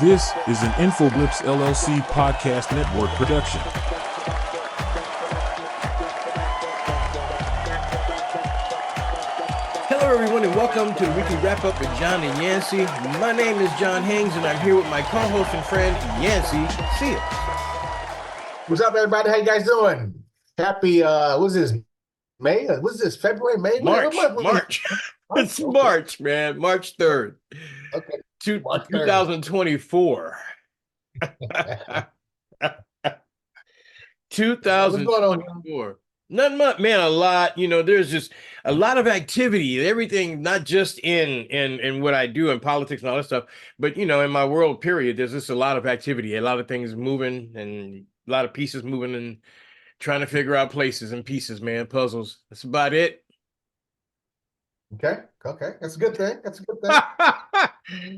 This is an InfoBlips LLC podcast network production. Hello, everyone, and welcome to the weekly wrap-up with John and Yancy. My name is John Haynes, and I'm here with my co-host and friend, Yancy Seals. What's up, everybody? How you guys doing? Happy, what's this, May? What's this, February, May? March. It's okay. March, man. March 3rd. Okay. 2024. 2024. Nothing much, man. A lot, there's just a lot of activity, everything, not just in what I do in politics and all that stuff, but in my world, period, there's just a lot of activity, a lot of things moving and a lot of pieces moving and trying to figure out places and pieces, man, puzzles. That's about it. Okay. That's a good thing.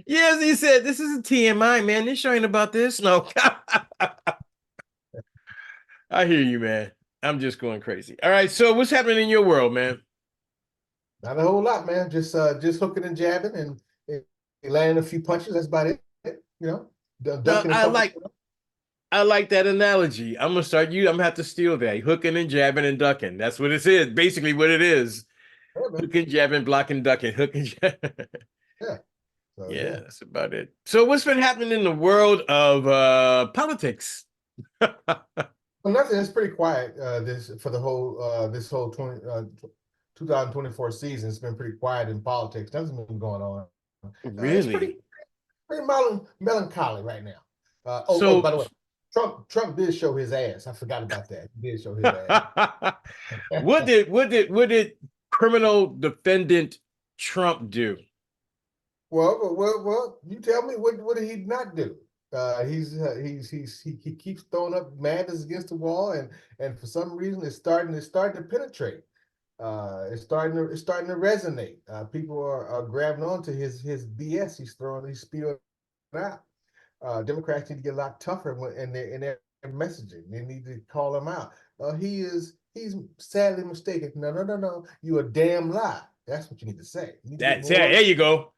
Yes, he said, this isn't TMI, man. This show ain't about this. No. I hear you, man. I'm just going crazy. All right, so what's happening in your world, man? Not a whole lot, man. Just hooking and jabbing and landing a few punches. That's about it. I like that analogy. I'm gonna have to steal that. Hooking and jabbing and ducking. That's what it is. Basically, what it is. Yeah, hooking, jabbing, blocking, ducking. Hooking, jabbing. Yeah. Yeah, that's about it. So, what's been happening in the world of politics? Well, nothing. It's pretty quiet. This 2024 season. It's been pretty quiet in politics. Nothing's been going on. Really? It's pretty melancholy right now. By the way, Trump did show his ass. I forgot about that. He did show his ass. What did criminal defendant Trump do? Well. You tell me. What did he not do? He keeps throwing up madness against the wall, and for some reason it's starting to penetrate. It's starting to resonate. People are grabbing onto his BS. He's spewing out. Democrats need to get a lot tougher in their messaging. They need to call him out. He's sadly mistaken. No. You a damn lie. That's what you need to say. There you go.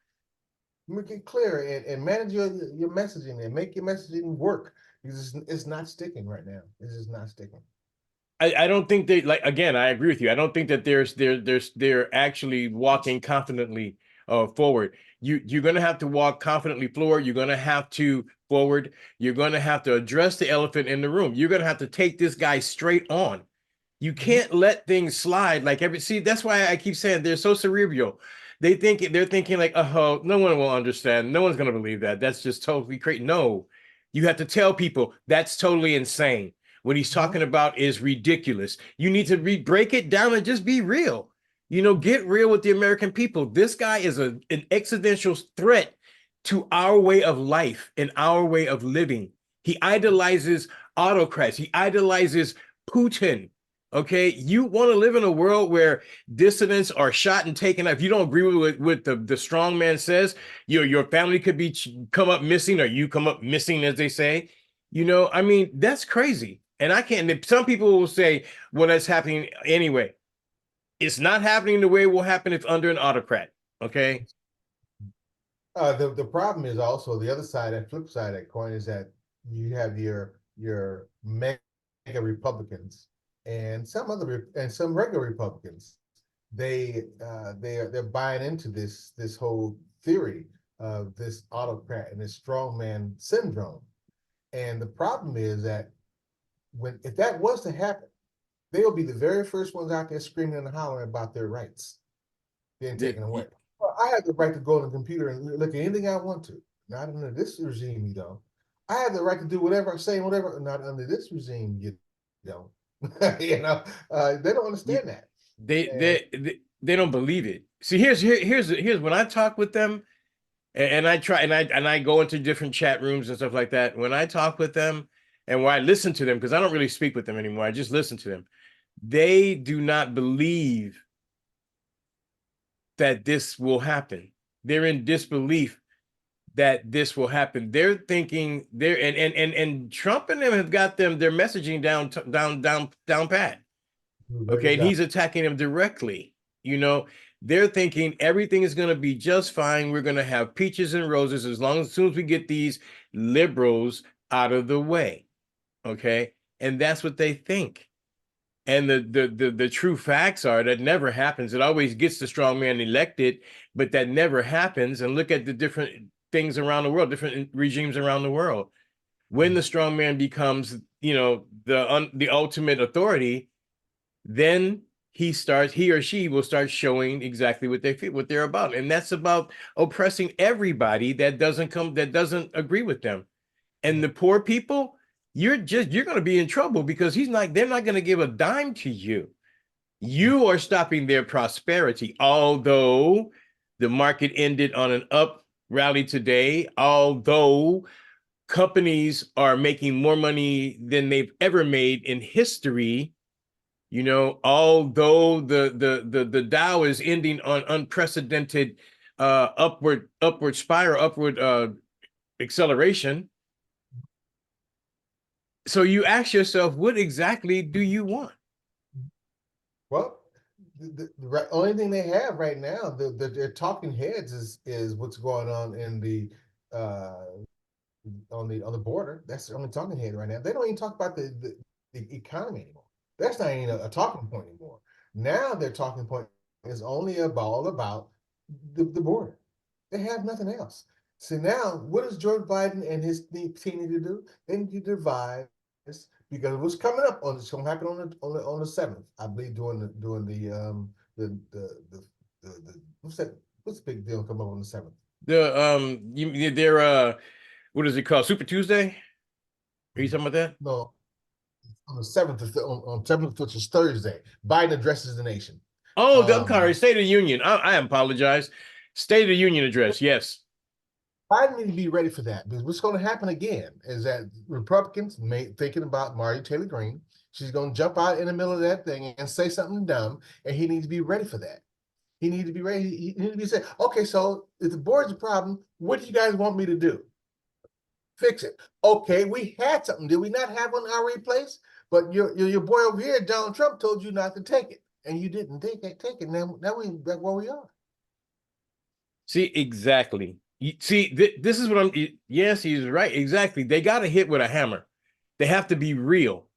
Make it clear and manage your messaging and make your messaging work. It's not sticking right now. It's just not sticking. I don't think they again, I agree with you. I don't think that they're actually walking confidently forward. You're gonna have to walk confidently forward. You're gonna have to forward. You're gonna have to address the elephant in the room. You're gonna have to take this guy straight on. You can't let things slide that's why I keep saying they're so cerebral. They're thinking like, oh, no one will understand. No one's going to believe that. That's just totally crazy. No, you have to tell people that's totally insane. What he's talking about is ridiculous. You need to break it down and just be real. Get real with the American people. This guy is an existential threat to our way of life and our way of living. He idolizes autocrats. He idolizes Putin. Okay, you want to live in a world where dissidents are shot and taken out. If you don't agree with what the strong man says, your family could come up missing, or you come up missing, as they say. That's crazy. And I can't. Some people will say, "Well, that's happening anyway." It's not happening the way it will happen if under an autocrat. Okay. The problem is also the other side, that flip side of that coin, is that you have your mega Republicans. And some regular Republicans, they're buying into this whole theory of this autocrat and this strongman syndrome. And the problem is that if that was to happen, they'll be the very first ones out there screaming and hollering about their rights being taken away. Well, I have the right to go on the computer and look at anything I want to. Not under this regime, you don't. I have the right to do whatever I'm saying, whatever. Not under this regime, you don't. They don't understand that. They don't believe it. See, here's when I talk with them, and I try and I go into different chat rooms and stuff like that. When I talk with them and where I listen to them, because I don't really speak with them anymore, I just listen to them. They do not believe that this will happen. They're in disbelief that this will happen. They're thinking and Trump and them have got their messaging down pat. Okay, and he's attacking them directly. they're thinking everything is going to be just fine. We're going to have peaches and roses as soon as we get these liberals out of the way. Okay. And that's what they think. And the true facts are that never happens. It always gets the strong man elected, but that never happens. And look at the different things around the world, different regimes around the world. When the strong man becomes, the ultimate authority, then he or she will start showing exactly what they feel, what they're about. And that's about oppressing everybody that doesn't agree with them. And the poor people, you're going to be in trouble because they're not going to give a dime to you. You are stopping their prosperity. Although the market ended on an up rally today, although companies are making more money than they've ever made in history, although the Dow is ending on unprecedented upward spiral, upward acceleration. So you ask yourself, what exactly do you want? Well, the only thing they have right now, their talking heads is what's going on in the on the border. That's the only talking head right now. They don't even talk about the economy anymore. That's not even a talking point anymore. Now their talking point is only all about the border. They have nothing else. So now, what does Joe Biden and his team need to do? They need to divide this because what's coming up it's going to happen on the 7th, I believe, during the what's the big deal come up on the 7th? What is it called? Super Tuesday? Are you talking about that? No, on the 7th, on 7th, which is Thursday, Biden addresses the nation. Oh, I'm sorry, State of the Union. I apologize. State of the Union address, yes. Biden need to be ready for that because what's going to happen again is that Republicans thinking about Marjorie Taylor Greene. She's going to jump out in the middle of that thing and say something dumb, and he needs to be ready for that. He needs to be ready. He needs to be saying, okay, so if the board's a problem, what do you guys want me to do? Fix it. Okay, we had something. Did we not have one already placed? But your boy over here, Donald Trump, told you not to take it, and you didn't take it. Now we back where we are. See, exactly. This is what yes, he's right. Exactly. They got to hit with a hammer. They have to be real.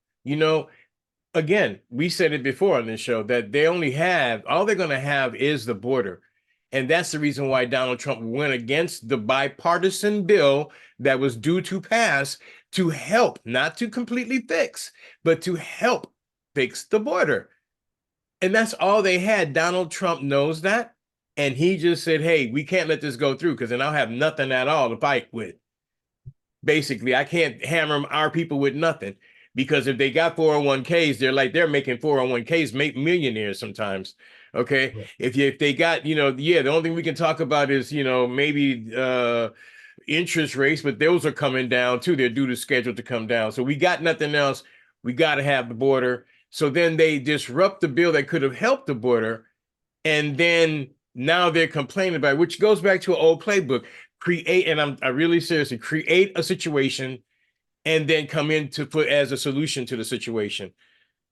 Again, we said it before on this show that all they're going to have is the border. And that's the reason why Donald Trump went against the bipartisan bill that was due to pass to help, not to completely fix, but to help fix the border. And that's all they had. Donald Trump knows that. And he just said, hey, we can't let this go through because then I'll have nothing at all to fight with. Basically, I can't hammer our people with nothing because if they got 401ks, they're making 401ks make millionaires sometimes. Okay. Right. If they got, the only thing we can talk about is, maybe interest rates, but those are coming down too. They're due to schedule to come down. So we got nothing else. We got to have the border. So then they disrupt the bill that could have helped the border. And then now they're complaining about it, which goes back to an old playbook. I really seriously create a situation and then come in to put as a solution to the situation.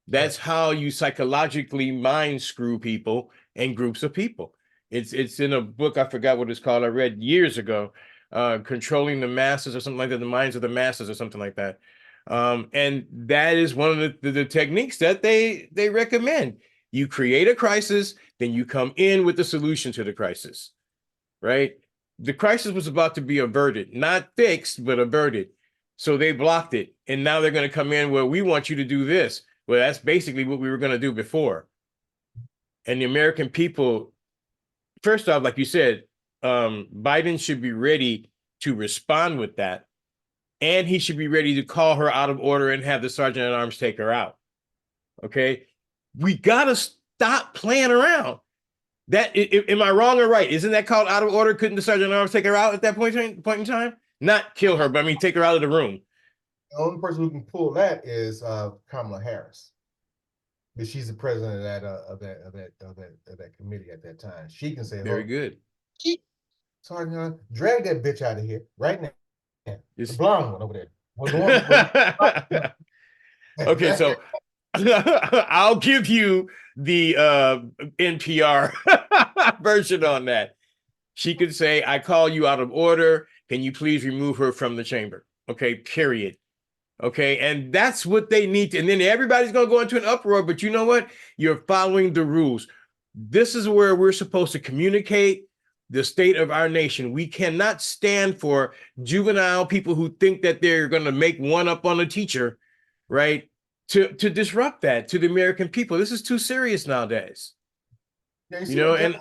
That's how you psychologically mind screw people and groups of people. It's in a book, I forgot what it's called, I read years ago, Controlling the Masses or something like that, The Minds of the Masses or something like that. And that is one of the techniques that they recommend. You create a crisis, then you come in with the solution to the crisis, right? The crisis was about to be averted, not fixed, but averted. So they blocked it. And now they're going to come in, well, we want you to do this. Well, that's basically what we were going to do before. And the American people, first off, like you said, Biden should be ready to respond with that. And he should be ready to call her out of order and have the sergeant at arms take her out. Okay. We got to stop playing around. Am I wrong or right? Isn't that called out of order? Couldn't the sergeant at arms take her out at that point in time? Not kill her, but I mean, take her out of the room. The only person who can pull that is Kamala Harris, because she's the president of that committee at that time. She can say, very good. Sorry, drag that bitch out of here right now. The blonde one over there. Okay, so I'll give you the NPR version on that. She could say, I call you out of order. Can you please remove her from the chamber? Okay, period. Okay, and that's what they need to, and then everybody's going to go into an uproar, but you know what? You're following the rules. This is where we're supposed to communicate the state of our nation. We cannot stand for juvenile people who think that they're going to make one up on a teacher, right? To disrupt that to the American people. This is too serious nowadays. Now, You know, and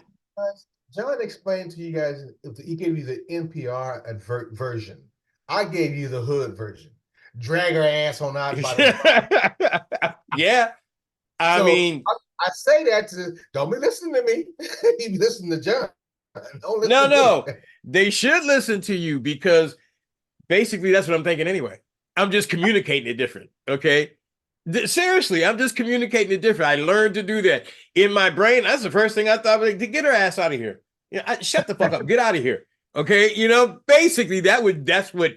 John explained to you guys, he gave you the NPR version. I gave you the hood version. Drag her ass on out by the yeah. I mean, I say that to don't be listening to me. You listen to John. Don't listen to no, me. they should listen to you because basically that's what I'm thinking anyway. I'm just communicating it different. Okay. Seriously, I'm just communicating it different. I learned to do that in my brain. That's the first thing I thought, like, to get her ass out of here. You know, shut the fuck up, get out of here. Okay, you know, basically that's what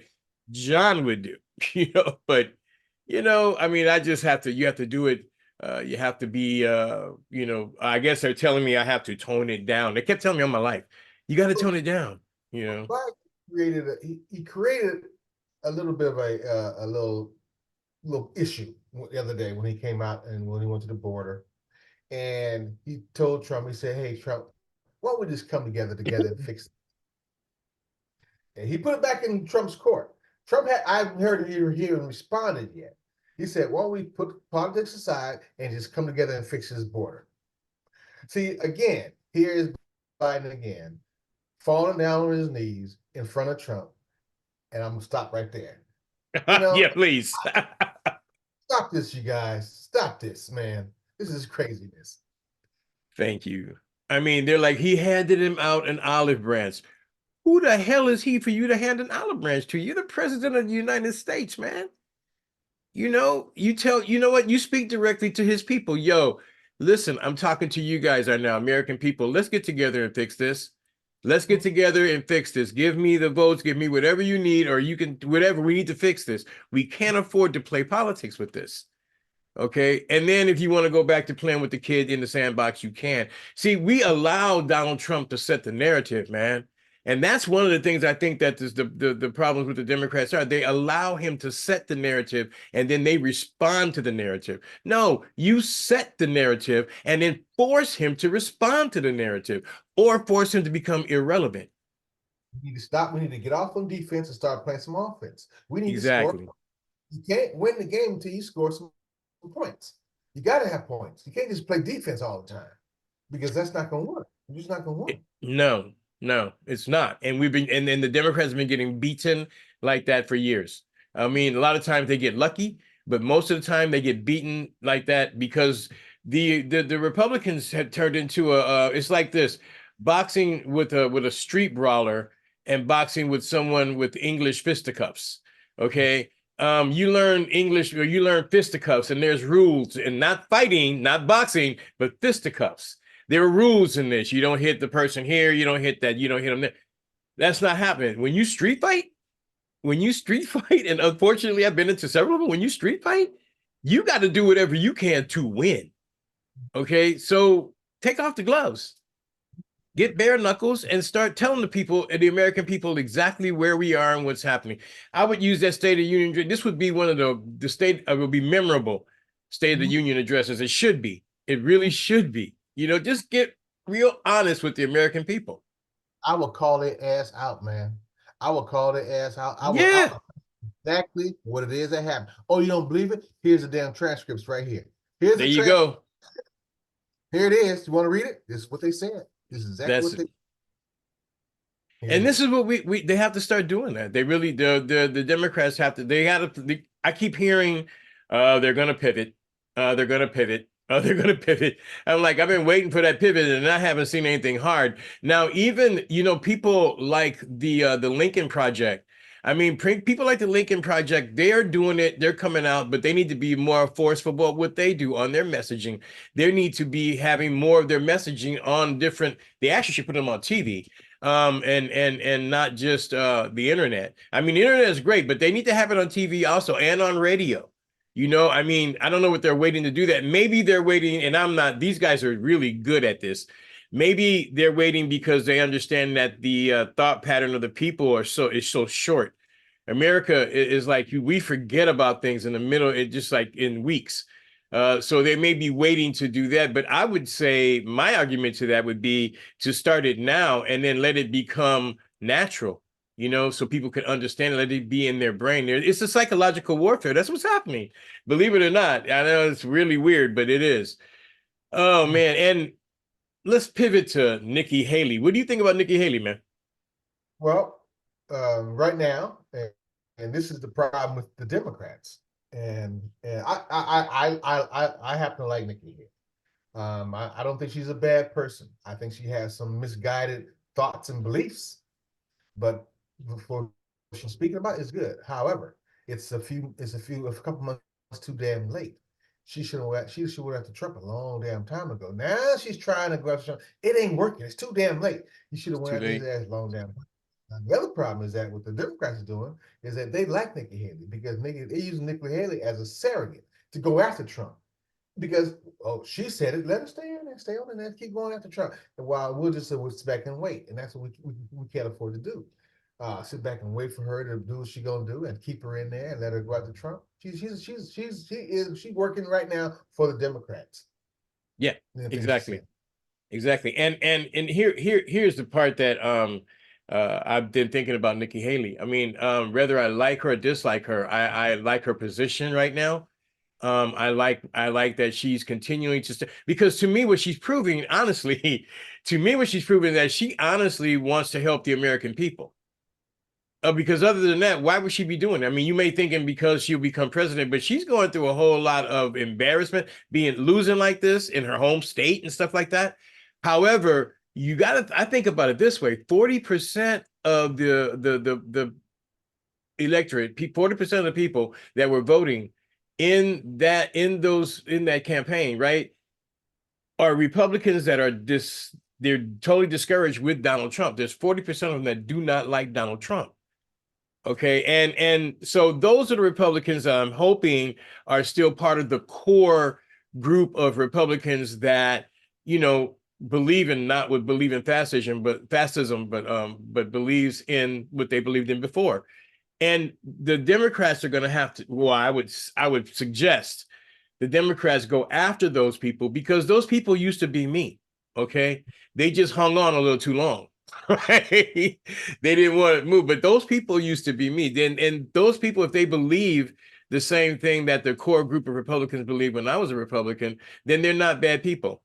John would do. You know, but you know, I mean, you have to do it. You have to be, you know, I guess they're telling me I have to tone it down. They kept telling me all my life, you got to tone it down. You know, he created a little bit of a little issue the other day when he came out and when he went to the border, and he told Trump, he said, "Hey, Trump, why don't we just come together and fix it?" And he put it back in Trump's court. I haven't heard him even responded yet. He said, "Why don't we put politics aside and just come together and fix this border?" See, again, here is Biden again, falling down on his knees in front of Trump, and I'm gonna stop right there. You know, yeah, please. Stop this, you guys. Stop this, man. This is craziness. Thank you. I mean, they're like, he handed him out an olive branch. Who the hell is he for you to hand an olive branch to? You're the president of the United States, man. You know, you know what? You speak directly to his people. Yo, listen, I'm talking to you guys right now, American people. Let's get together and fix this. Let's get together and fix this. Give me the votes, give me whatever you need, or you can, whatever, we need to fix this. We can't afford to play politics with this. Okay. And then if you want to go back to playing with the kid in the sandbox, you can. See, we allow Donald Trump to set the narrative, man. And that's one of the things I think that is the problems with the Democrats are. They allow him to set the narrative and then they respond to the narrative. No, you set the narrative and then force him to respond to the narrative or force him to become irrelevant. We need to stop. We need to get off on defense and start playing some offense. We need to Exactly. score. You can't win the game until you score some points. You got to have points. You can't just play defense all the time because that's not going to work. You're just not going to win. No, it's not. And we've been, and the Democrats have been getting beaten like that for years. I mean, a lot of times they get lucky, but most of the time they get beaten like that because the Republicans have turned into it's like this: boxing with a street brawler and boxing with someone with English fisticuffs. Okay. You learn English or you learn fisticuffs, and there's rules, and not fighting, not boxing, but fisticuffs. There are rules in this. You don't hit the person here. You don't hit that. You don't hit them there. That's not happening. When you street fight, and unfortunately, I've been into several of them. When you street fight, you got to do whatever you can to win. Okay, so take off the gloves, get bare knuckles, and start telling the people, the American people, exactly where we are and what's happening. I would use that State of the Union. This would be one of the state. It would be memorable State of the Union addresses. It should be. It really should be. You know, just get real honest with the American people. I will call their ass out, man. I will call their ass out. I will exactly what it is that happened. Oh, you don't believe it? Here's the damn transcripts right here. There you go. Here it is. You want to read it? This is what they said. This is exactly what they said. And this is what they have to start doing that. They really, the Democrats have to, I keep hearing they're going to pivot. They're going to pivot. They're going to pivot. I'm like, I've been waiting for that pivot and I haven't seen anything hard. Now, even, you know, people like the Lincoln Project. I mean, people like the Lincoln Project, they are doing it. They're coming out, but they need to be more forceful about what they do on their messaging. They need to be having more of their messaging on different, they actually should put them on TV and not just the internet. I mean, the internet is great, but they need to have it on TV also and on radio. You know, I mean, I don't know what they're waiting to do that. Maybe they're waiting, and I'm not, these guys are really good at this. Maybe they're waiting because they understand that the thought pattern of the people is so short. America is like, we forget about things in the middle, it just like in weeks. So they may be waiting to do that. But I would say my argument to that would be to start it now and then let it become natural, you know, so people can understand it, let it be in their brain. It's a psychological warfare. That's what's happening. Believe it or not. I know it's really weird, but it is. Oh, man. And let's pivot to Nikki Haley. What do you think about Nikki Haley, man? Well, right now, and this is the problem with the Democrats, and I happen to like Nikki Haley. I don't think she's a bad person. I think she has some misguided thoughts and beliefs, but for what she's speaking about is good. However, a couple months too damn late. She should have went after Trump a long damn time ago. Now she's trying to go after Trump. It ain't working. It's too damn late. You should have went after his ass long damn time. Now, the other problem is that what the Democrats are doing is that they like Nikki Haley because they use Nikki Haley as a surrogate to go after Trump. Because she said it, let her stay in there, stay on and keep going after Trump. And while we'll just sit back and wait, and that's what we can't afford to do. Sit back and wait for her to do what she's gonna do and keep her in there and let her go after Trump. She's working right now for the Democrats. Yeah, exactly. Exactly. And here's the part that I've been thinking about Nikki Haley. I mean, whether I like her or dislike her, I like her position right now. I like that she's continuing to because to me, what she's proving, honestly, to me, what she's proving that she honestly wants to help the American people. Because other than that, why would she be doing it? I mean, you may thinking because she'll become president, but she's going through a whole lot of embarrassment, losing like this in her home state and stuff like that. However, I think about it this way: 40% of the electorate, 40% of the people that were voting in that campaign, right, are Republicans that are they're totally discouraged with Donald Trump. There's 40% of them that do not like Donald Trump. Okay, and so those are the Republicans I'm hoping are still part of the core group of Republicans that, you know, believe in fascism, but believes in what they believed in before. And the Democrats are going to have to, well, I would suggest the Democrats go after those people because those people used to be me. Okay, they just hung on a little too long. Right? They didn't want to move, but those people used to be me. And those people, if they believe the same thing that the core group of Republicans believed when I was a Republican, then they're not bad people.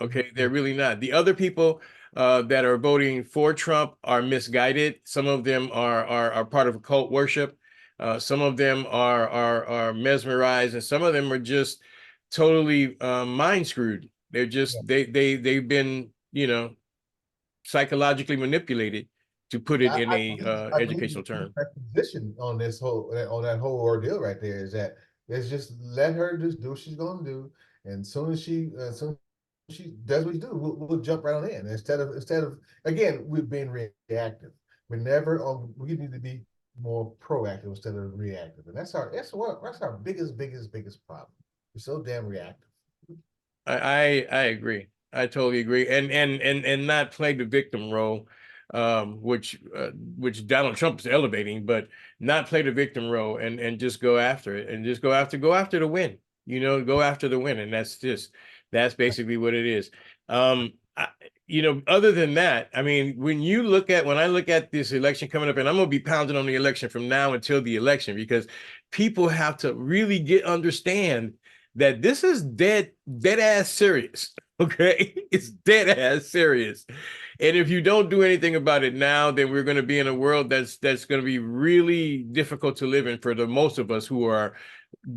Okay, they're really not. The other people that are voting for Trump are misguided. Some of them are part of a cult worship. Some of them are mesmerized, and some of them are just totally mind screwed. They're just they've been, you know, psychologically manipulated, to put it in a educational term. Position on that whole ordeal right there is that let's just let her just do what she's going to do, and soon as she does what she do, we'll jump right on in instead of again we're being reactive. We need to be more proactive instead of reactive, and that's our biggest problem. We're so damn reactive. I agree. I totally agree, and not play the victim role, which Donald Trump is elevating, but not play the victim role and just go after it and just go after the win. You know, go after the win, and that's basically what it is. You know, other than that, I mean, when I look at this election coming up, and I'm going to be pounding on the election from now until the election, because people have to really understand that this is dead ass serious. Okay, it's dead ass serious. And if you don't do anything about it now, then we're going to be in a world that's going to be really difficult to live in for the most of us who are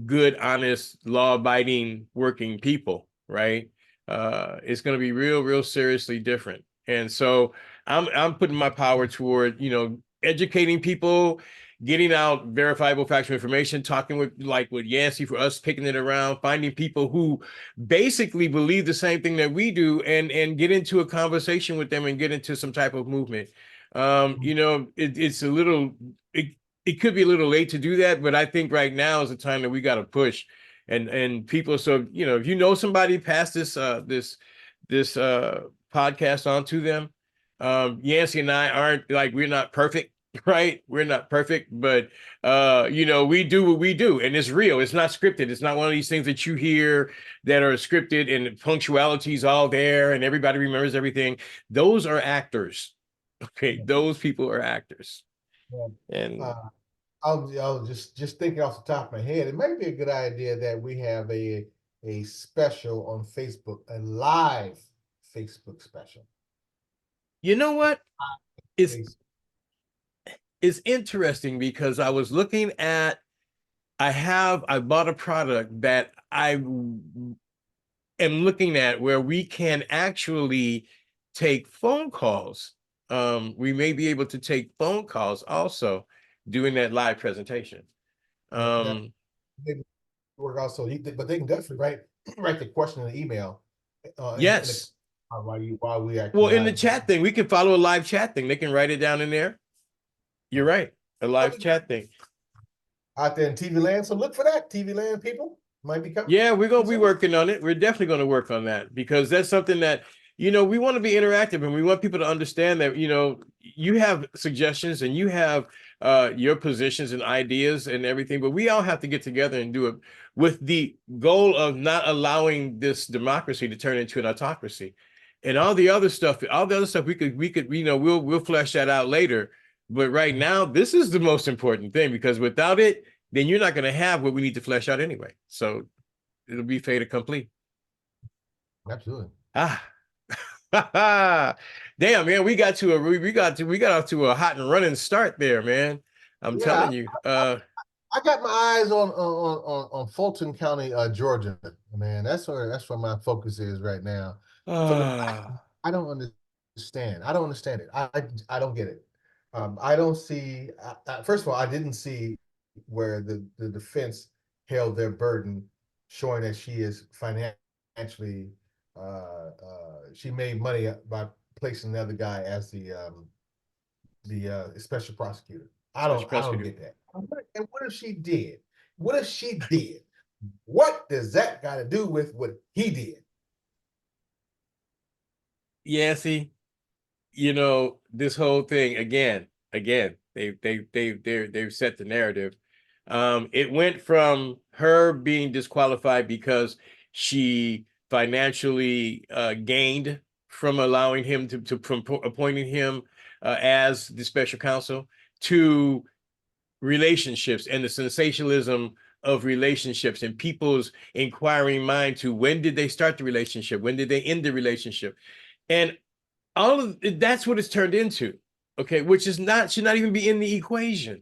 good, honest, law-abiding, working people, right? It's going to be real seriously different. And so I'm putting my power toward, you know, educating people, getting out verifiable factual information, talking with Yancy, for us picking it around, finding people who basically believe the same thing that we do, and get into a conversation with them and get into some type of movement. You know, it's it could be a little late to do that, but I think right now is the time that we got to push and people. So, you know, if you know somebody, pass this podcast on to them. Yancy and I aren't like, we're not perfect, right? We're not perfect, but you know, we do what we do, and it's real. It's not scripted. It's not one of these things that you hear that are scripted and punctuality's all there and everybody remembers everything. Those are actors. Okay, those people are actors. Yeah. And I'll just thinking off the top of my head, it might be a good idea that we have a special on Facebook, a live Facebook special. you know what? It's Facebook. it's interesting because I was looking at, I bought a product that I am looking at where we can actually take phone calls. We may be able to take phone calls also doing that live presentation. That maybe work also, but they can definitely write the question in the email. Yes. While we actually Well, in the chat thing, we can follow a live chat thing. They can write it down in there. You're right. A live chat thing. Out there in TV land. So look for that. TV land people might be coming. Yeah, we're going to be working on it. We're definitely going to work on that because that's something that, you know, we want to be interactive and we want people to understand that, you know, you have suggestions and you have your positions and ideas and everything, but we all have to get together and do it with the goal of not allowing this democracy to turn into an autocracy. And all the other stuff we could, you know, we'll flesh that out later. But right now, this is the most important thing because without it, then you're not going to have what we need to flesh out anyway. So it'll be fait accompli. Absolutely. Damn, man, we got off to a hot and running start there, man. I'm telling you. I got my eyes on Fulton County, Georgia, man. That's where my focus is right now. I don't understand. I don't understand it. I don't get it. I don't see. First of all, I didn't see where the defense held their burden, showing that she is financially. She made money by placing the other guy as the special prosecutor. I don't get that. And what if she did? What if she did? What does that got to do with what he did? Yeah, see, you know, this whole thing again, they've set the narrative. It went from her being disqualified because she financially gained from allowing him from appointing him as the special counsel to relationships and the sensationalism of relationships and people's inquiring mind to when did they start the relationship? When did they end the relationship? And all of that's what it's turned into. Okay, which should not even be in the equation.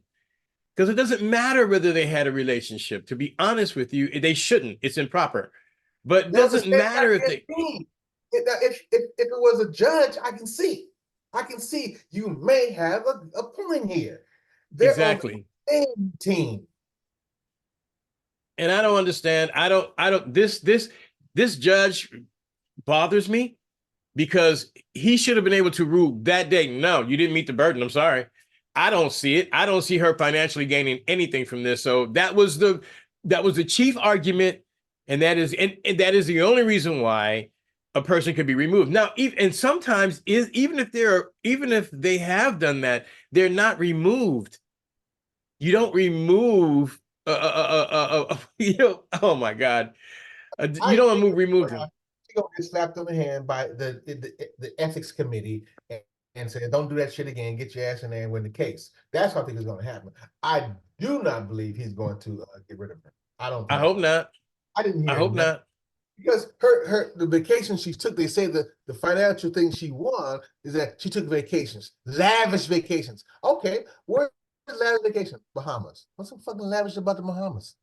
Because it doesn't matter whether they had a relationship. To be honest with you, they shouldn't. It's improper. But it doesn't matter if they. If it was a judge, I can see you may have a point here. They're exactly on the same team. And I don't understand. I don't. This judge bothers me because he should have been able to rule that day. No, you didn't meet the burden. I'm sorry. I don't see it. I don't see her financially gaining anything from this. So that was the chief argument, and that is the only reason why a person could be removed. Now, and sometimes even if they have done that, they're not removed. You don't remove you know, oh my God. You don't remove them. She's gonna get slapped on the hand by the ethics committee and say, don't do that shit again, get your ass in there and win the case. That's what I think is going to happen. I do not believe he's going to get rid of her. I hope not. I didn't hear. I hope not. Because the vacation she took, they say that the financial thing she won is that she took vacations, lavish vacations. Okay, where's lavish vacation? Bahamas. What's so fucking lavish about the Bahamas?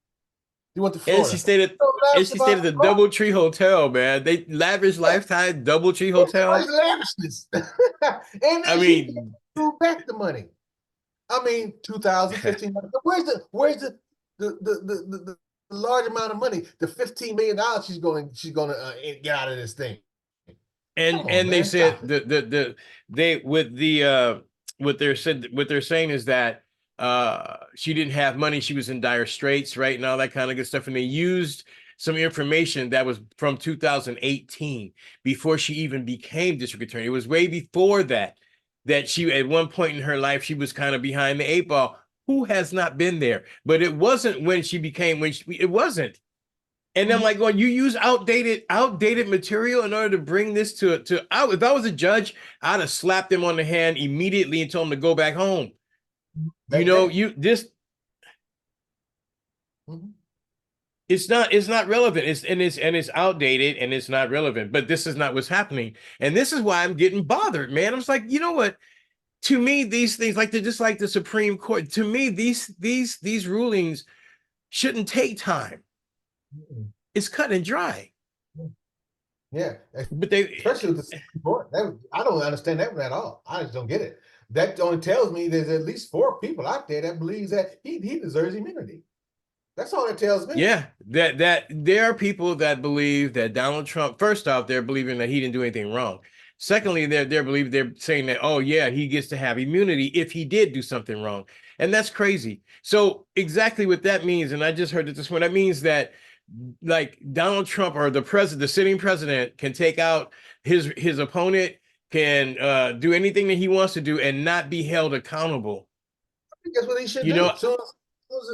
You went to Florida. And she stayed at the DoubleTree Hotel, man. They lavish lifetime DoubleTree Hotel. Lavishness. And then she threw back the money. I mean, 2015. Where's the large amount of money? The $15 million she's gonna get out of this thing. And they said what they're saying is that she didn't have money, she was in dire straits, right, and all that kind of good stuff. And they used some information that was from 2018 before she even became district attorney. It was way before that she, at one point in her life, she was kind of behind the eight ball. Who has not been there? But it wasn't when she became, it wasn't. And I'm like, well, you use outdated material in order to bring this if I was a judge, I'd have slapped him on the hand immediately and told him to go back home. You know, it's not relevant. It's outdated and it's not relevant. But this is not what's happening. And this is why I'm getting bothered, man. I was like, you know what? To me, these things, like they're just like the Supreme Court. To me, these rulings shouldn't take time. It's cut and dry. Yeah, but they, especially with the Supreme Court. I don't understand that one at all. I just don't get it. That only tells me there's at least 4 people out there that believes that he deserves immunity. That's all it tells me. Yeah, that there are people that believe that Donald Trump, first off, they're believing that he didn't do anything wrong. Secondly, they're saying that, oh yeah, he gets to have immunity if he did do something wrong. And that's crazy. So exactly what that means, and I just heard it this morning, that means that like Donald Trump or the sitting president can take out his opponent, can do anything that he wants to do and not be held accountable. I think that's what he should do.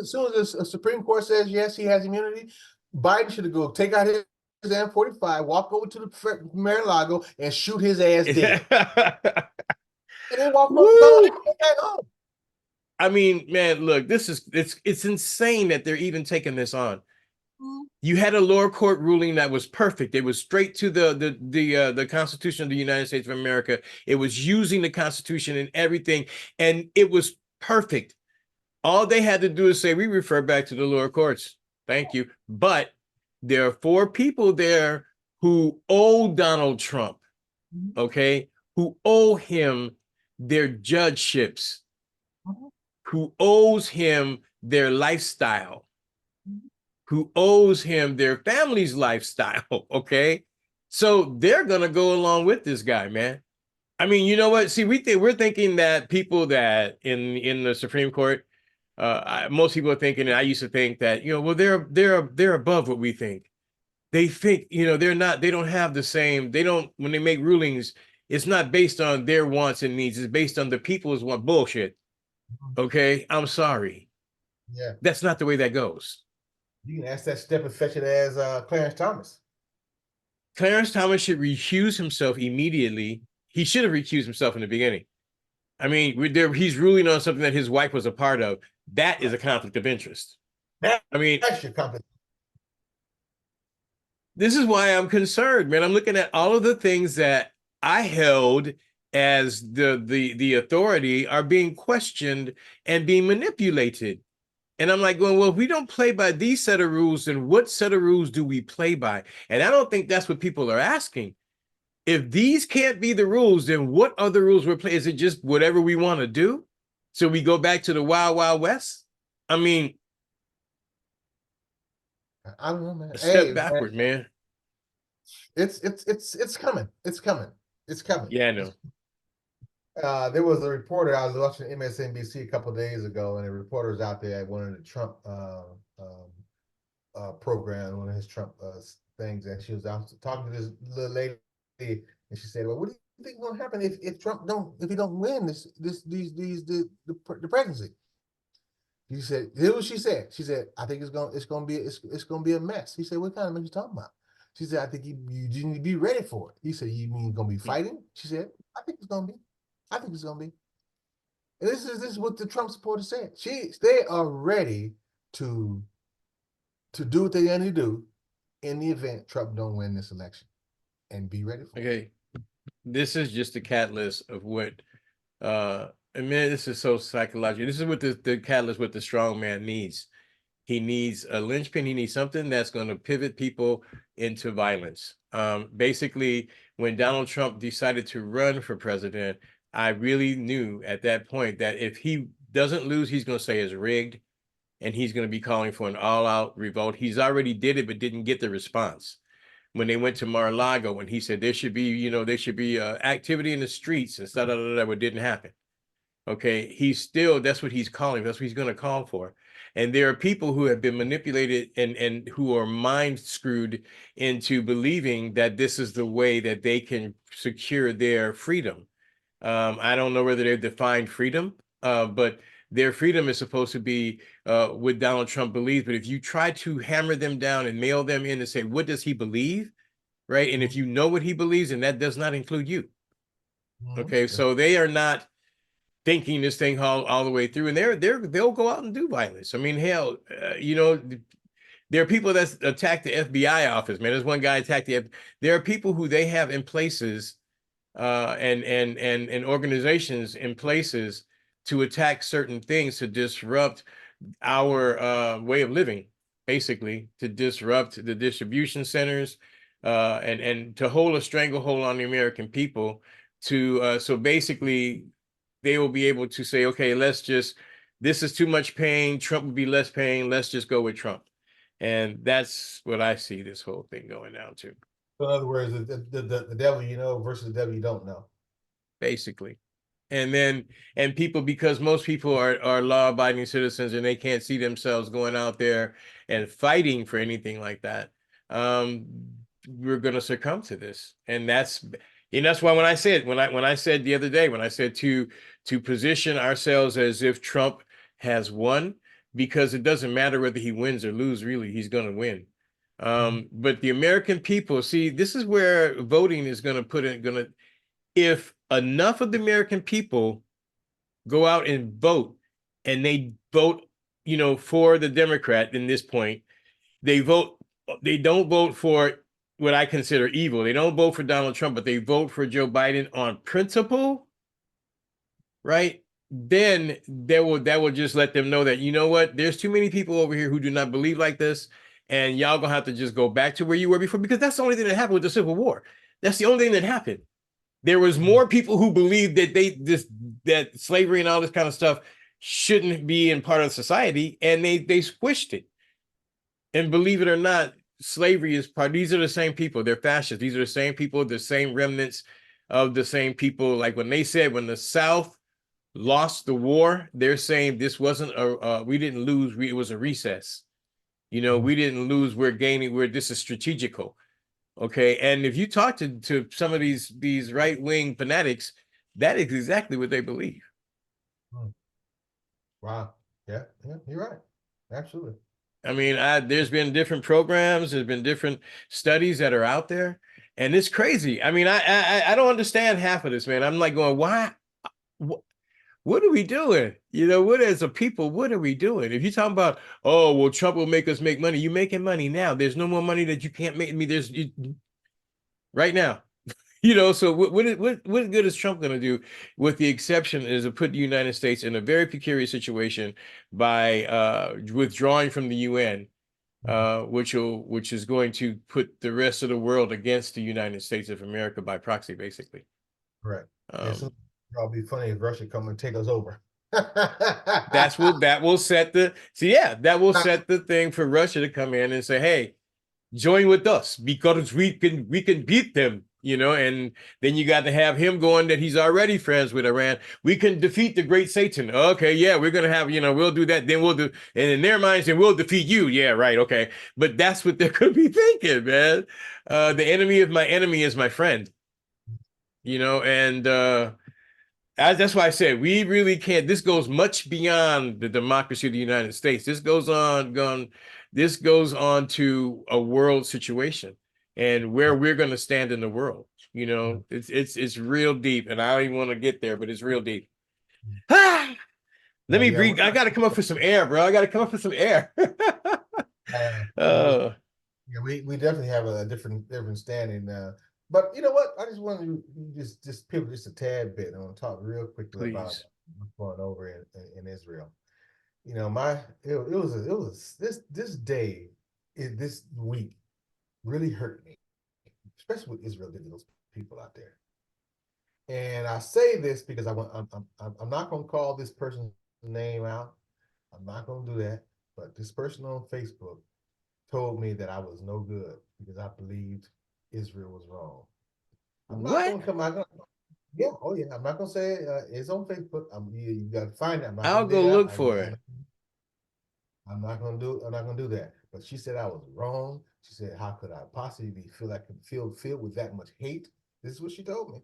As soon as the Supreme Court says yes, he has immunity, Biden should go take out his M45, walk over to the Mar-a-Lago and shoot his ass dead. And then walk home. I mean, man, look, it's insane that they're even taking this on. You had a lower court ruling that was perfect. It was straight to the Constitution of the United States of America. It was using the Constitution and everything, and it was perfect. All they had to do is say, we refer back to the lower courts. Thank you. But there are 4 people there who owe Donald Trump, okay, who owe him their judgeships, who owes him their lifestyle, who owes him their family's lifestyle, okay? So they're going to go along with this guy, man. I mean, you know what? See, we're thinking that people that in the Supreme Court, most people are thinking, and I used to think that, you know, well, they're above what we think. They think, you know, they don't have the same, when they make rulings, it's not based on their wants and needs, it's based on the people's want. Bullshit. Okay, I'm sorry. Yeah. That's not the way that goes. You can ask that step and fetch it as Clarence Thomas. Clarence Thomas should recuse himself immediately. He should have recused himself in the beginning. I mean, he's ruling on something that his wife was a part of. That is a conflict of interest. That's your conflict. This is why I'm concerned, man. I'm looking at all of the things that I held as the authority are being questioned and being manipulated. And I'm like, well, if we don't play by these set of rules, then what set of rules do we play by? And I don't think that's what people are asking. If these can't be the rules, then what other rules we're playing? Is it just whatever we want to do? So we go back to the Wild Wild West? I mean, I don't know, man. Step backward, man. It's coming. It's coming. It's coming. Yeah, I know. There was a reporter, I was watching MSNBC a couple of days ago, and a reporter was out there at one of the Trump program, one of his Trump things, and she was out talking to this little lady, and she said, well, what do you think is going to happen if Trump if he don't win the presidency? He said, here's what she said. She said, I think it's gonna be a mess. He said, what kind of mess you talking about? She said, I think you need to be ready for it. He said, you mean gonna be fighting? She said, I think it's gonna be. And this is what the Trump supporters said. They are ready to do what they need to do in the event Trump don't win this election, and be ready for it. Okay, this is just a catalyst of what. And man, this is so psychological. This is what the catalyst, what the strong man needs. He needs a linchpin. He needs something that's going to pivot people into violence. Basically, when Donald Trump decided to run for president, I really knew at that point that if he doesn't lose, he's going to say it's rigged, and he's going to be calling for an all-out revolt. He's already did it, but didn't get the response. When they went to Mar-a-Lago, when he said there should be, activity in the streets and stuff, that didn't happen. Okay, he's still, that's what he's calling, that's what he's going to call for. And there are people who have been manipulated and who are mind screwed into believing that this is the way that they can secure their freedom. I don't know whether they've defined freedom, but their freedom is supposed to be what Donald Trump believes. But if you try to hammer them down and nail them in and say, what does he believe? Right. And if you know what he believes, and that does not include you. Okay. So they are not thinking this thing all the way through, and they'll go out and do violence. I mean, hell, you know, there are people that attack the FBI office, man. There's one guy attacked there are people who they have in places and organizations in places to attack certain things, to disrupt our way of living, basically to disrupt the distribution centers and to hold a stranglehold on the American people, to so basically they will be able to say, okay, let's just, this is too much pain, Trump would be less pain, let's just go with Trump. And that's what I see this whole thing going down to. So in other words, the devil you know versus the devil you don't know. Basically. And then, and people, because most people are law-abiding citizens and they can't see themselves going out there and fighting for anything like that, we're going to succumb to this. And that's why when I said the other day, when I said to position ourselves as if Trump has won, because it doesn't matter whether he wins or lose, really, he's going to win. But the American people, see, this is where voting is going to if enough of the American people go out and vote, and they vote, you know, for the Democrat in this point, they don't vote for what I consider evil. They don't vote for Donald Trump, but they vote for Joe Biden on principle, right? Then that will just let them know that, you know what, there's too many people over here who do not believe like this, and y'all gonna have to just go back to where you were before, because that's the only thing that happened with the Civil War. That's the only thing that happened. There was more people who believed that that slavery and all this kind of stuff shouldn't be in part of society, and they squished it. And believe it or not, slavery is part. These are the same people. They're fascists. These are the same people, the same remnants of the same people. Like when they said when the South lost the war, they're saying this wasn't we didn't lose. It was a recess. You know, we didn't lose. We're gaining. This is strategical. Okay, and if you talk to some of these right-wing fanatics, that is exactly what they believe. Wow. Yeah, you're right. Absolutely. I mean, there's been different programs, there's been different studies that are out there, and it's crazy. I mean, I don't understand half of this, man. I'm like going, why? What are we doing? You know, what as a people, what are we doing? If you're talking about, oh, well, Trump will make us make money, you're making money now. There's no more money that you can't make. I mean, right now. You know, so what good is Trump going to do, with the exception is to put the United States in a very peculiar situation by withdrawing from the UN, which is going to put the rest of the world against the United States of America by proxy, basically. Right. It'll be funny if Russia come and take us over. that will set the thing for Russia to come in and say, hey, join with us because we can beat them, you know. And then you got to have him going that he's already friends with Iran. We can defeat the great Satan. Okay, yeah, we're gonna have, you know, we'll do that. Then we'll do, and in their minds, then we'll defeat you. Yeah, right. Okay, but that's what they're gonna be thinking, man. The enemy of my enemy is my friend. You know, and that's why I said we really can't. This goes much beyond the democracy of the United States. This goes on to a world situation and where we're going to stand in the world. You know, it's real deep, and I don't even want to get there, but it's real deep. Let me breathe. I got to come up for some air, bro. I got to come up for some air. Yeah, we definitely have a different standing. But you know what? I just want to just pivot just a tad bit. I want to talk real quickly about what's going over in Israel. You know, this week really hurt me, especially what Israel did to those people out there. And I say this because I'm not going to call this person's name out. I'm not going to do that. But this person on Facebook told me that I was no good because I believed Israel was wrong. I'm not going to come out. Yeah, oh yeah. I'm not gonna say it's on Facebook. You gotta find it. I'm not I'll gonna dig go it out. look for it. I'm not gonna do. I'm not gonna do that. But she said I was wrong. She said, "How could I possibly feel like filled with that much hate?" This is what she told me.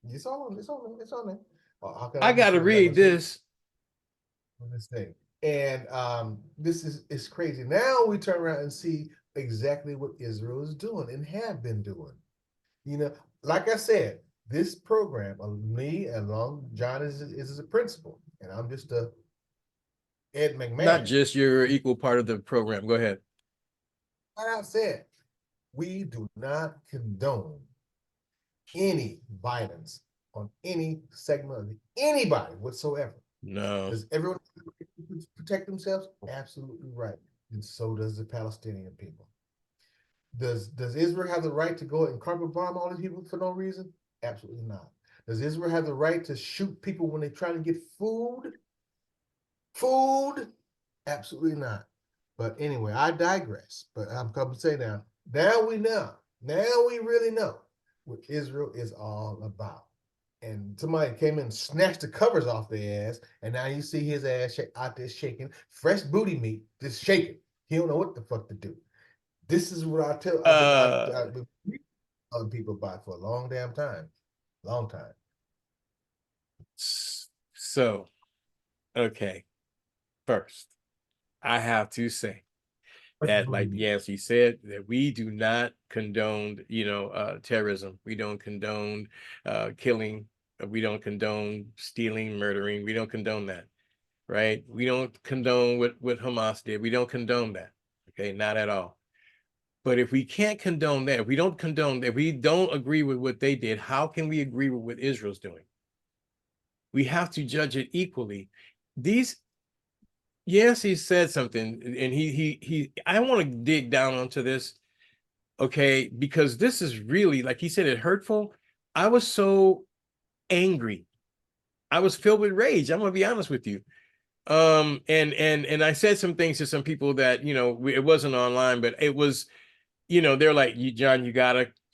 It's on. It's on. It's on there. How could I I be gotta filled with that read much hate this. on this thing? And this is crazy. Now we turn around and see exactly what Israel is doing and have been doing. You know, like I said, this program of me along John is a principal, and I'm just a Ed Not McMahon. just your equal part of the program. Go ahead. Like I said, we do not condone any violence on any segment of anybody whatsoever. No. Does everyone protect themselves? Absolutely right. And so does the Palestinian people. Does Israel have the right to go and carpet bomb all these people for no reason? Absolutely not. Does Israel have the right to shoot people when they try to get food? Food? Absolutely not. But anyway, I digress. But I'm coming to say now we know. Now we really know what Israel is all about. And somebody came in and snatched the covers off their ass, and now you see his ass out there shaking, fresh booty meat, just shaking. He don't know what the fuck to do. This is what I've been telling people about for a long damn time. Long time. So, okay. First, I have to say that, like Yancy said, that we do not condone, terrorism. We don't condone killing. We don't condone stealing, murdering. We don't condone that, right? We don't condone what Hamas did. We don't condone that. Okay, not at all. But if we can't condone that, if we don't condone, if we don't agree with what they did, how can we agree with what Israel's doing? We have to judge it equally. These, yes, he said something, and he. I want to dig down onto this, okay, because this is really, like he said, it hurtful. I was so angry. I was filled with rage. I'm gonna be honest with you. And I said some things to some people that it wasn't online, but it was, they're like, you, John, you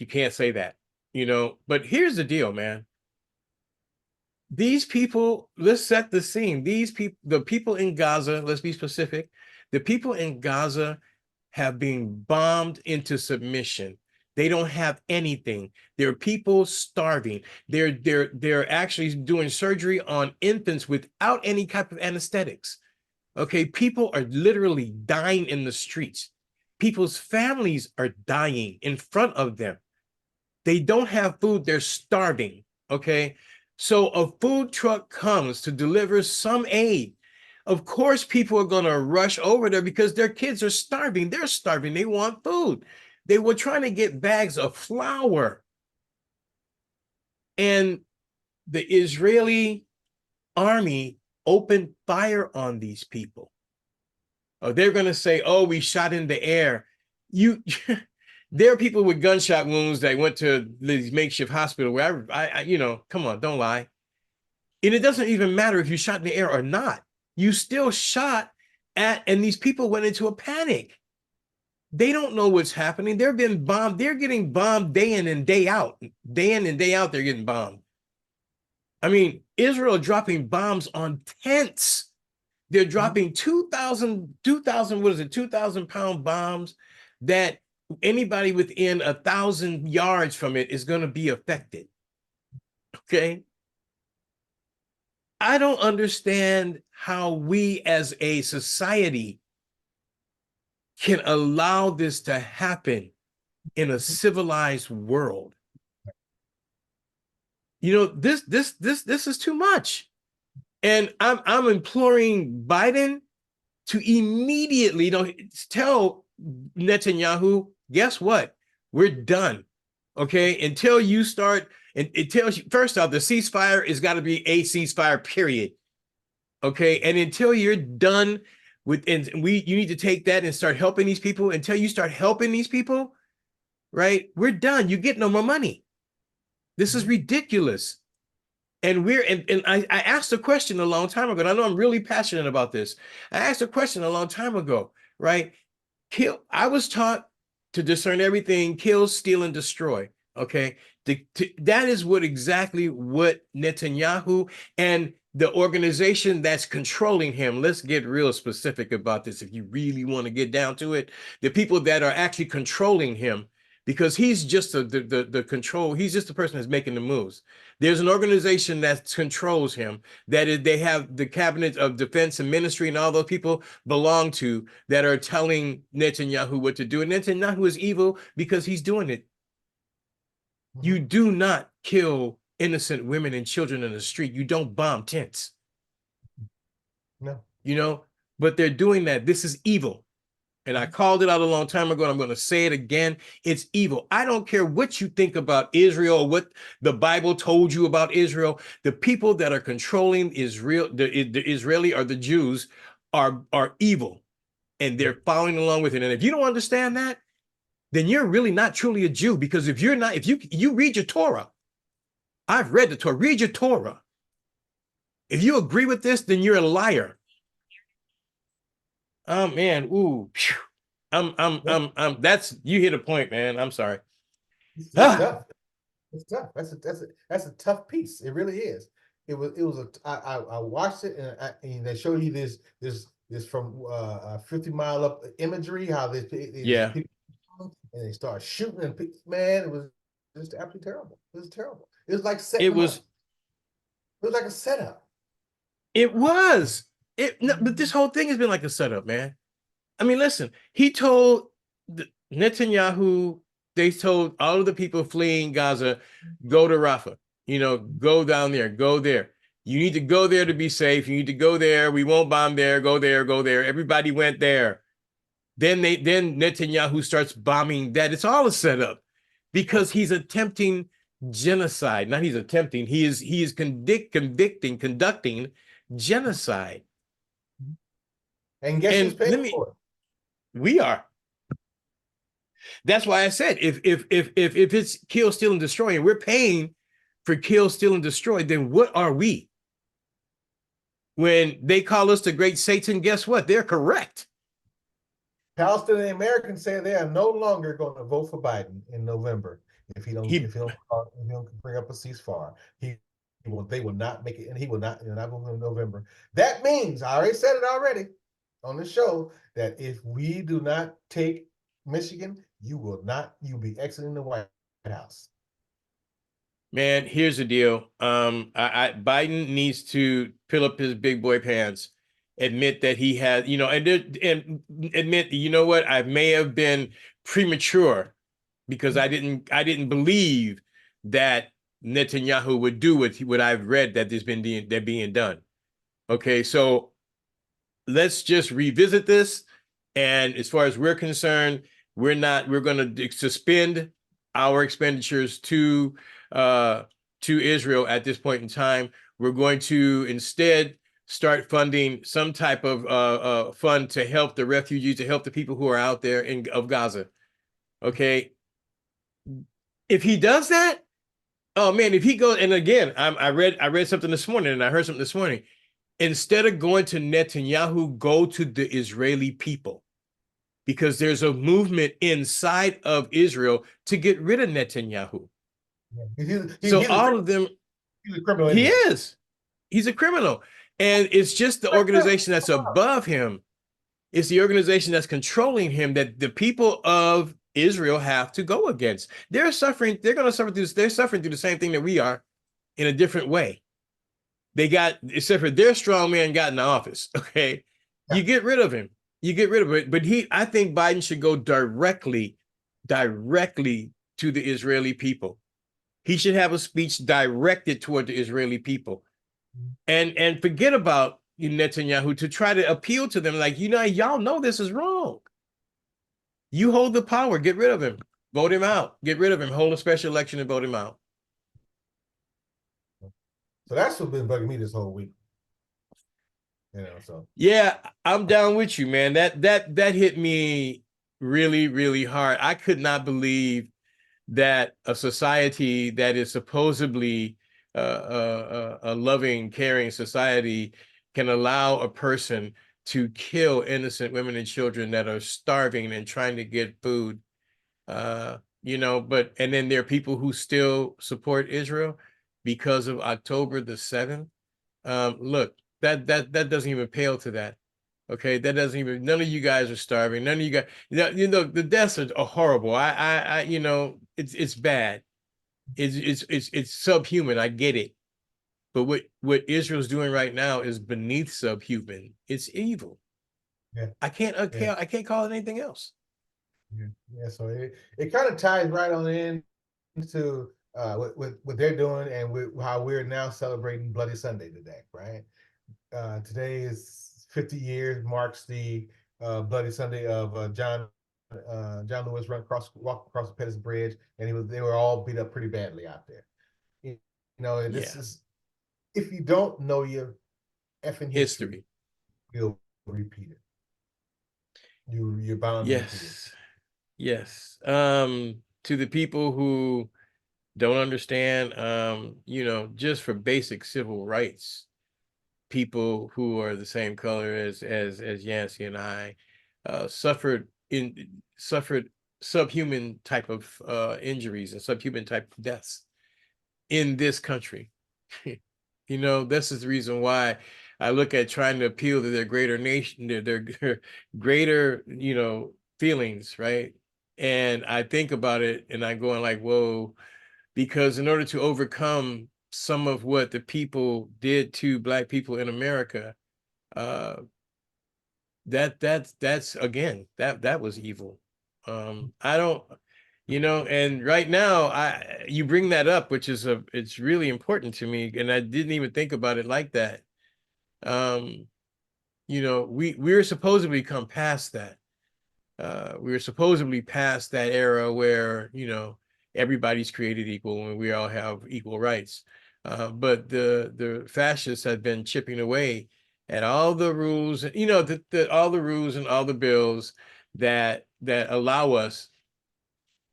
can't say that, But here's the deal, man. These people, let's set the scene. These people, the people in Gaza, let's be specific, the people in Gaza have been bombed into submission. They don't have anything. There are people starving. They're actually doing surgery on infants without any type of anesthetics. Okay, people are literally dying in the streets. People's families are dying in front of them. They don't have food, they're starving. Okay. So a food truck comes to deliver some aid. Of course, people are going to rush over there because their kids are starving. They're starving. They want food. They were trying to get bags of flour. And the Israeli army opened fire on these people. Oh, they're going to say, oh, we shot in the air. You there are people with gunshot wounds that went to these makeshift hospital where come on, don't lie. And it doesn't even matter if you shot in the air or not. You still shot at, and these people went into a panic. They don't know what's happening. They're being bombed. They're getting bombed day in and day out. Day in and day out, they're getting bombed. I mean, Israel dropping bombs on tents. They're dropping 2,000, what is it, 2,000-pound bombs that anybody within 1,000 yards from it is going to be affected. Okay. I don't understand how we as a society can allow this to happen in a civilized world. This is too much. And I'm imploring Biden to immediately tell Netanyahu, guess what? We're done. Okay. Until you start, and it tells you, first off, the ceasefire has got to be a ceasefire, period. Okay. And until you're done with, and you need to take that and start helping these people. Until you start helping these people, right? We're done. You get no more money. This is ridiculous. And I asked a question a long time ago, and I know I'm really passionate about this. I asked a question a long time ago, right? I was taught to discern everything, kill, steal, and destroy. Okay, that is exactly what Netanyahu and the organization that's controlling him. Let's get real specific about this if you really want to get down to it. The people that are actually controlling him, because he's just the control. He's just the person that's making the moves. There's an organization that controls him. They have the cabinet of defense and ministry and all those people belong to that are telling Netanyahu what to do. And Netanyahu is evil because he's doing it. You do not kill innocent women and children in the street. You don't bomb tents. No. You know, but they're doing that. This is evil. And I called it out a long time ago, and I'm going to say it again. It's evil. I don't care what you think about Israel or what the Bible told you about Israel. The people that are controlling Israel, the Israeli or the Jews are evil, and they're following along with it. And if you don't understand that, then you're really not truly a Jew, because if you read your Torah, I've read the Torah, read your Torah. If you agree with this, then you're a liar. Oh man, ooh, that's, you hit a point, man. I'm sorry. It's tough. It's tough. That's a tough piece. It really is. I watched it, and they showed you this from 50 Mile Up imagery, how Yeah. people, and they start shooting, and man, it was just absolutely terrible. It was terrible. It was like setting them up. It was like a setup. It was. But this whole thing has been like a setup, man. I mean, listen, he told Netanyahu, they told all of the people fleeing Gaza, go to Rafah, go down there, go there. You need to go there to be safe. You need to go there. We won't bomb there. Go there, go there. Everybody went there. Then Netanyahu starts bombing that. It's all a setup, because he's attempting genocide. Not he's attempting, he is conducting genocide. And guess who's paying for it? We are. That's why I said if it's kill, steal, and destroy, and we're paying for kill, steal, and destroy, then what are we? When they call us the great Satan, guess what? They're correct. Palestinian Americans say they are no longer going to vote for Biden in November if he don't bring up a ceasefire. They will not make it, and he will not vote in November. That means, I already said it already on the show, that if we do not take Michigan, you'll be exiting the White House. Man, here's the deal. Biden needs to fill up his big boy pants, admit that he has, and admit, you know what, I may have been premature because I didn't believe that Netanyahu would do what I've read that they're being done. Okay, so let's just revisit this. And as far as we're concerned, we're going to suspend our expenditures to Israel at this point in time. We're going to instead start funding some type of fund to help the refugees, to help the people who are out there of Gaza. Okay. If he does that, oh man, if he goes, and again, I read something this morning, and I heard something this morning. Instead of going to Netanyahu, go to the Israeli people, because there's a movement inside of Israel to get rid of Netanyahu. He's all of them. He's a criminal. He is. He's a criminal. And it's just the organization that's above him. It's the organization that's controlling him that the people of Israel have to go against. They're suffering. They're going to suffer through this. They're suffering through the same thing that we are, in a different way. Except for their strong man got in the office. Okay. You get rid of him. You get rid of it. But I think Biden should go directly to the Israeli people. He should have a speech directed toward the Israeli people, and forget about Netanyahu, to try to appeal to them. Like, y'all know this is wrong. You hold the power. Get rid of him. Vote him out. Get rid of him. Hold a special election and vote him out. So that's what's been bugging me this whole week. So yeah, I'm down with you, man. That hit me really, really hard. I could not believe that a society that is supposedly a loving, caring society can allow a person to kill innocent women and children that are starving and trying to get food. but and then there are people who still support Israel because of October the 7th. Look, that doesn't even pale to that. Okay, that doesn't even. None of you guys are starving. None of you guys. The deaths are horrible. It's bad. It's subhuman. I get it. But what Israel's doing right now is beneath subhuman. It's evil. Yeah. I can't call it anything else. Yeah. So it kind of ties right on into what they're doing and how we're now celebrating Bloody Sunday today, right? Today is 50 years, marks the Bloody Sunday of John Lewis walked across the Pettus Bridge, and they were all beat up pretty badly out there. This is, if you don't know your effing history, you'll repeat it. You're bound to repeat it. Yes. To the people who don't understand, just for basic civil rights, people who are the same color as Yancy and I suffered subhuman type of injuries and subhuman type of deaths in this country. This is the reason why I look at trying to appeal to their greater nation, their greater, feelings, right? And I think about it and I'm going like, whoa, because in order to overcome some of what the people did to Black people in America, that's again, that was evil. I don't, and right now you bring that up, which is it's really important to me, and I didn't even think about it like that. We're supposedly come past that. We're supposedly past that era where, everybody's created equal and we all have equal rights. But the fascists have been chipping away at all the rules, all the rules and all the bills that allow us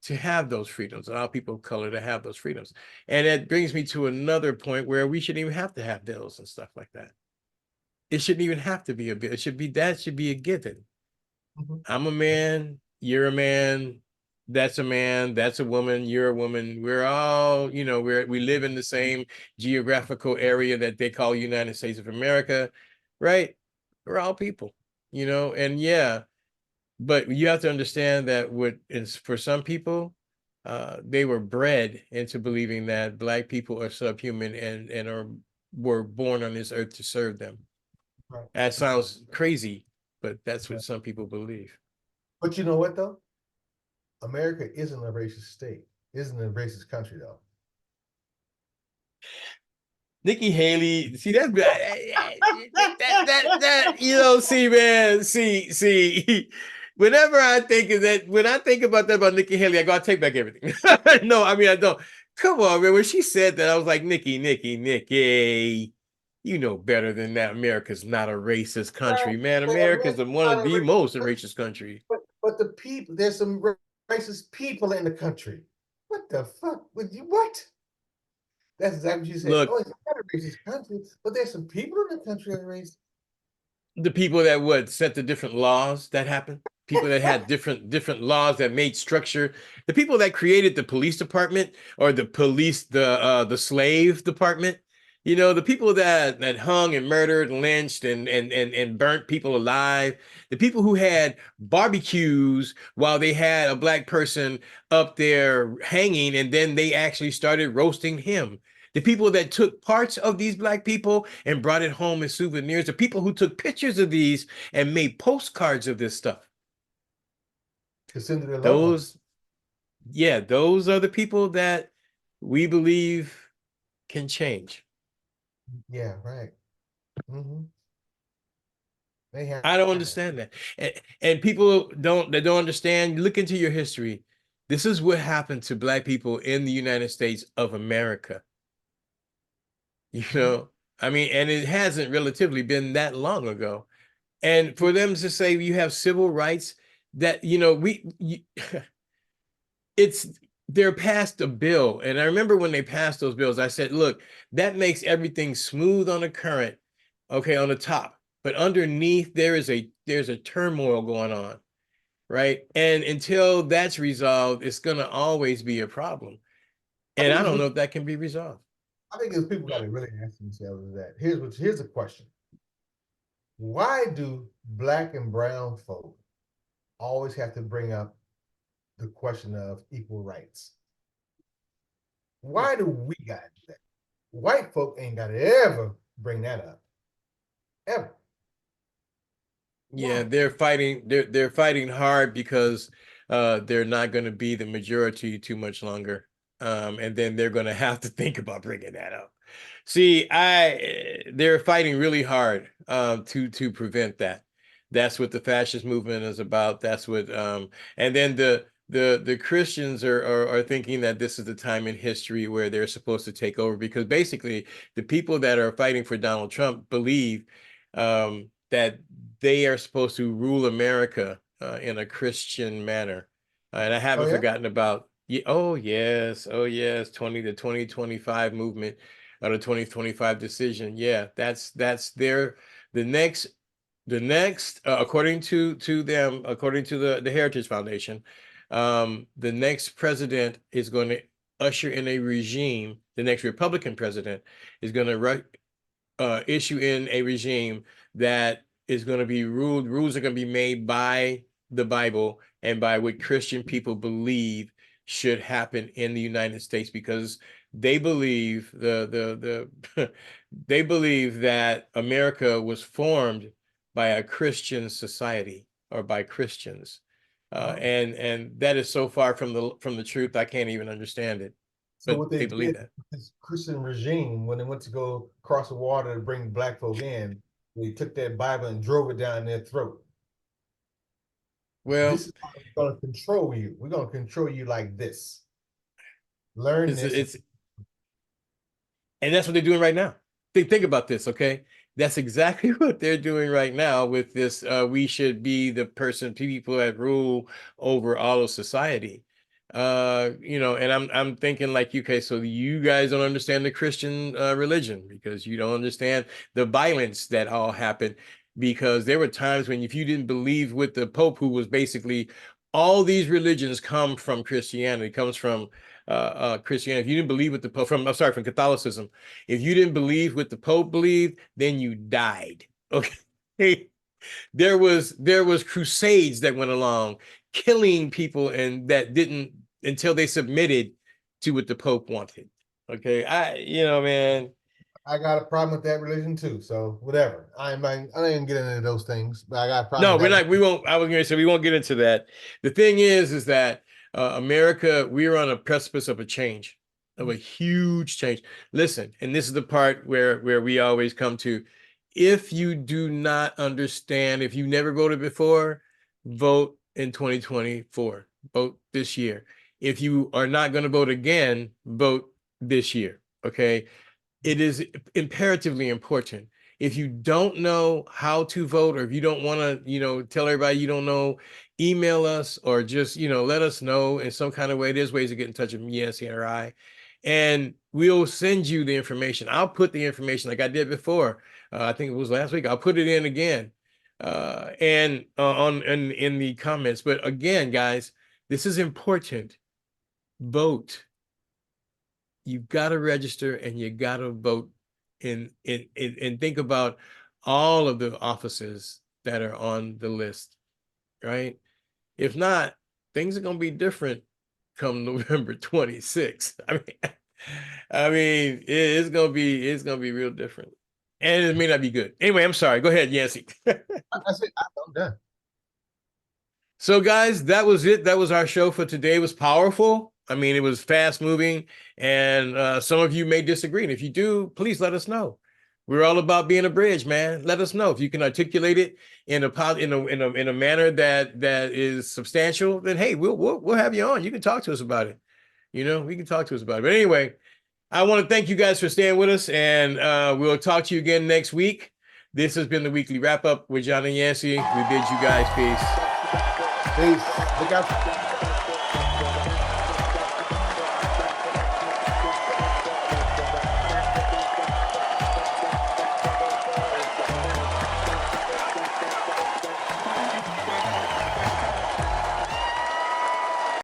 to have those freedoms, allow people of color to have those freedoms. And that brings me to another point where we shouldn't even have to have bills and stuff like that. It shouldn't even have to be a bill. It should be a given. I'm a man, you're a man, that's a man, that's a woman, you're a woman. We're all, we live in the same geographical area that they call United States of America, right? We're all people, and yeah, but you have to understand that for some people, they were bred into believing that Black people are subhuman and were born on this earth to serve them. Right. That sounds crazy, but that's what some people believe. But you know what though? America isn't a racist state, isn't a racist country though. Nikki Haley, see that see, man, see. Whenever I think of that, when I think about that about Nikki Haley, I gotta take back everything. No, I mean I don't. Come on, man. When she said that, I was like, Nikki, you know better than that. America's not a racist country, man. America's one of the most racist country. But the people, there's some racist people in the country. What the fuck? What? That's exactly what you said. Look, it's not a racist country, but there's some people in the country that are racist. The people that would set the different laws that happened, people that had different laws that made structure, the people that created the police department or the slave department, the people that hung and murdered and lynched and burnt people alive, the people who had barbecues while they had a Black person up there hanging and then they actually started roasting him. The people that took parts of these Black people and brought it home as souvenirs, the people who took pictures of these and made postcards of this stuff. Those are the people that we believe can change. Yeah, right. Mm-hmm. I don't understand that. And people that don't understand, look into your history. This is what happened to Black people in the United States of America. I mean, and it hasn't relatively been that long ago. And for them to say you have civil rights that, they're passed a bill. And I remember when they passed those bills, I said, look, that makes everything smooth on the current, okay, on the top. But underneath there's a turmoil going on. right? And until that's resolved, it's going to always be a problem. And I don't know if that can be resolved. I think if people got to really ask themselves is that here's a question. Why do black and brown folk always have to bring up the question of equal rights? Why do we got to do that? White folk ain't got to ever bring that up. Ever. Yeah, Why? they're fighting hard because they're not going to be the majority too much longer. And then they're going to have to think about bringing that up. See, they're fighting really hard to prevent that. That's what the fascist movement is about. That's what and then the Christians are thinking that this is the time in history where they're supposed to take over, because basically the people that are fighting for Donald Trump believe that they are supposed to rule America in a Christian manner. And I haven't forgotten about, oh yes, the 2025 movement, or the 2025 decision. Yeah, that's the next according to them, according to the Heritage Foundation, the next president is going to usher in a regime. The next Republican president is going to issue in a regime that is going to be rules are going to be made by the Bible and by what Christian people believe should happen in the United States, because they believe they believe that America was formed by a Christian society, or by Christians. And that is so far from the truth, I can't even understand it. So But what they they believe did, that. this Christian regime, when they went to go cross the water to bring black folk in, they took that Bible and drove it down their throat. Well, This is how we're going to control you. We're going to control you like this. Learn this. And that's what they're doing right now. Think about this, okay? That's exactly what they're doing right now with this. We should be the people that rule over all of society. And I'm thinking like, okay, so you guys don't understand the Christian religion, because you don't understand the violence that all happened. Because there were times when, if you didn't believe with the Pope, who was basically, all these religions come from Christianity, comes from Christianity. If you didn't believe what the Pope, from Catholicism, if you didn't believe what the Pope believed, then you died. Okay. There was crusades that went along, killing people, and that didn't, until they submitted to what the Pope wanted. Okay. Man. I got a problem with that religion too. So whatever. I ain't getting into those things, but I got a problem. No, with we're that. not. We won't. I was going to say we won't get into that. The thing is that America, we're on a precipice of a change, of a huge change. Listen, and this is the part where we always come to. If you do not understand, if you never voted before, vote in 2024. Vote this year. If you are not going to vote again, vote this year. Okay. It is imperatively important. If you don't know how to vote, or if you don't want to, tell everybody you don't know, email us, or just, let us know in some kind of way. There's ways to get in touch with me, Yancy, or I, and we'll send you the information. I'll put the information like I did before. I think it was last week. I'll put it in again, and in the comments. But again, guys, this is important. Vote. You've got to register, and you got to vote, and think about all of the offices that are on the list, right? If not, things are going to be different come November 26th. It's going to be real different, and it may not be good. Anyway, I'm sorry. Go ahead, Yancy. That's it. I'm done. So guys, that was it. That was our show for today. It was powerful. It was fast moving, and some of you may disagree. And if you do, please let us know. We're all about being a bridge, man. Let us know if you can articulate it in a manner that is substantial. Then hey, we'll have you on. You can talk to us about it. We can talk to us about it. But anyway, I want to thank you guys for staying with us, and we'll talk to you again next week. This has been the weekly wrap up with John and Yancy. We bid you guys peace. Peace. Look out.